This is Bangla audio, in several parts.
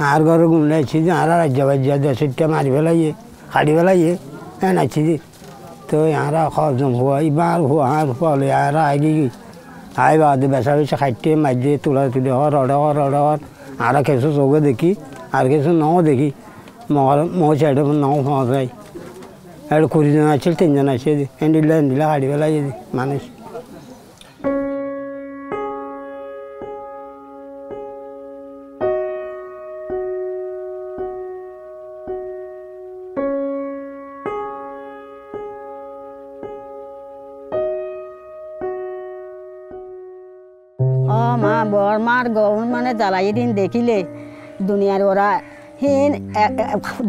আর ঘরে গুণ নাইছি যে আর রাজ্য বাজ্যা দেশটা মারি ফেলাইয়ে খাড়ি ফেলাইয়ে হ্যাঁ নাইছি যে তো আর খরচম হওয়া এবার হওয়া আর ফলে আর আগে আই বাদে বেসা বেসা খাইতে মাঝে তুলা তুলে হর আর কিছু চোখে দেখি আর কিছু নাও দেখি মো সাইডে নাও পাওয়া যায় একটা 20 জন আছে 3 জন আছে এন্ডিলা খাড়ি ফেলাইয়ে মানুষ মা বরমার গৌন মানে জ্বালাই দিন দেখিলে দুনিয়ার ওরা হিন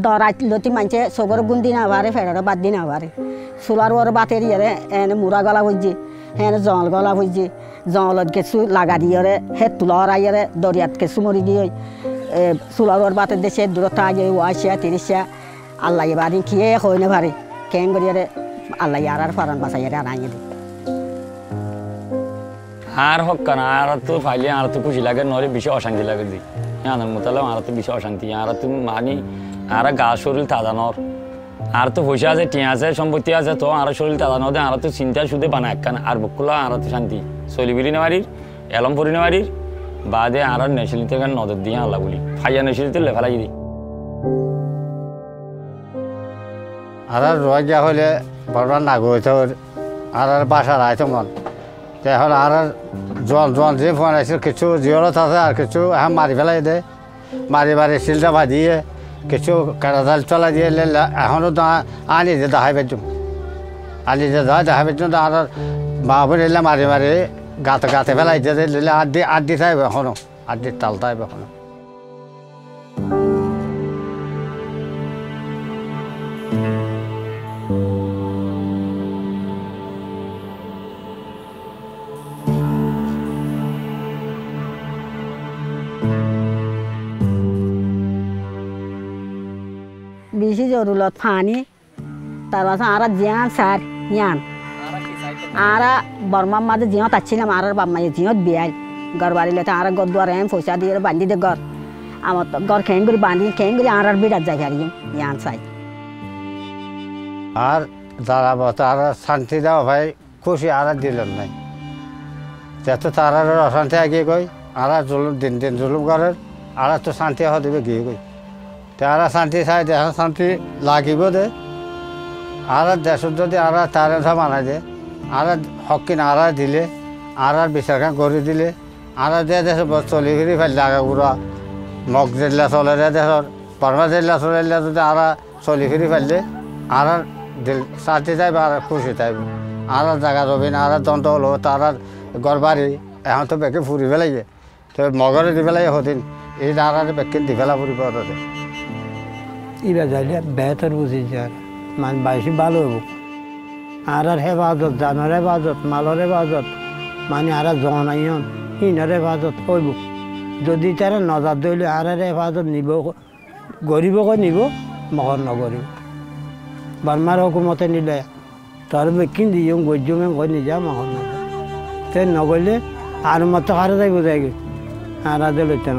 দরাই লতি মানছে সগর গুন্দি না পারে ফেরার বাদ দি না পারে চুলার ওর বাতের ইয়ে এনে মুড়া গলা বুঝছি হ্যাঁ জল গলা বুঝছি জলত কিছু লাগা দিয়ে হে তুলার আইয়ে দরিয়াত কিছু মরি গিয়ে চুলার ওর বাতের দেশে দূরত্ব আগে 80-30 আল্লাহ এবারে খেয়ে হয় না পারে কেন করিয়ে আল্লাহ আর ফারান বাসাই আনাইয়ে দিই আর হোক কেন আর তো ফাইলে আর তো খুশি লাগে নরে বেশি অশান্তি লাগে দি আনার মতালাম আর তো বেশি অশান্তি আর তো মানি আর গা শরীর তাজা নর আর তো পয়সা আছে টিয়া আছে সম্পত্তি আছে তো আর শরীর তাজা নদে আর তো চিন্তা শুধু বানা একখান আর বকুলা আর তো শান্তি চলিবিরি নেওয়ারির এলম পরি নেওয়ারির বাদে আর নেশলিতে নজর দিয়ে আল্লাহ বলি ফাইয়া নেশলিতে লেফালাই দিই আর রোজা হলে বড় না গইতে আর বাসা রাইতে মন এখন আর জল যে ফোন আছে কিছু জিওলত আছে আর কিছু এখন মারি ফেলাই দে মারি শিলটা বাঁধিয়ে কিছু কাটা জাল চলা দিয়ে এখনও তো আনি যে দেখাই পেছুম আনি যে দেখাই পেছুম আর বাবু নিলে মারি গাতে ফেলাই দিয়ে নিলে আড্ডি থাকবে এখনও আড্ডির তাল থাকবে এখনও বেশি জরুরত পানি তারপর আর জিয়ান সার ইয়ান আর বর্মার মাঝে জিয়ত আসছিলাম আর বাম্মা জিয়ত বিয়াই ঘর বাড়িলে তো আর গর দুয়ার এম পয়সা দিয়ে বান্ধি দে ঘর আমার তো ঘর খেয়ে করে বান্ধি খেয়ে করে আর বিরাট যায় আর ইয়ান চাই আর যারা আর শান্তি দেওয়া ভাই খুশি আর দিলেন নাই যেহেতু তার অশান্তি আগে গই আর দিন জুলুম করেন আর তো শান্তি হওয়া দেবে গিয়ে গই তারা শান্তি চাই দেশ শান্তি লাগিব দে আর দেশত যদি আর তার বানাই দে আর হকিন আর দিলে আর বিচারখান করে দিলে আর দেশ চলি ফিরি ফেললে আগা ঘুরা মগ জেলা চলে দেশর বর্মা জেলা চলে যদি আর চলি ফিরি ফেললে আর দিল শান্তি যাইবে আর খুশি যাইবে আর জায়গা রবি না আর দন্ত হলো তার ঘর বাড়ি এখন তো বেঁকে ফুরি ফেলাইবে তো মগরে দি ফেলাই হদিন এই আর বেঁকে দি ফেলা ফুরিব এবার যাইলে বেহতর বুঝেছে আর মানে বেশি ভালো হব আর হেফাজত জানোর হেফাজত মালর হেফাজত মানে আর জনাইন ইনর হেফাজত হইব যদি তারা নজর দিলে আর হেফাজত নিব গরিবকে নিব মহর নগরিব বর্মার হুকুমতে নিলে তার বেকিন দিয়ে গজ্জমে গৈ নিজা মহর নগর তে নগলে আর মতো হারা যাইব যাইগে আর দিলে তেন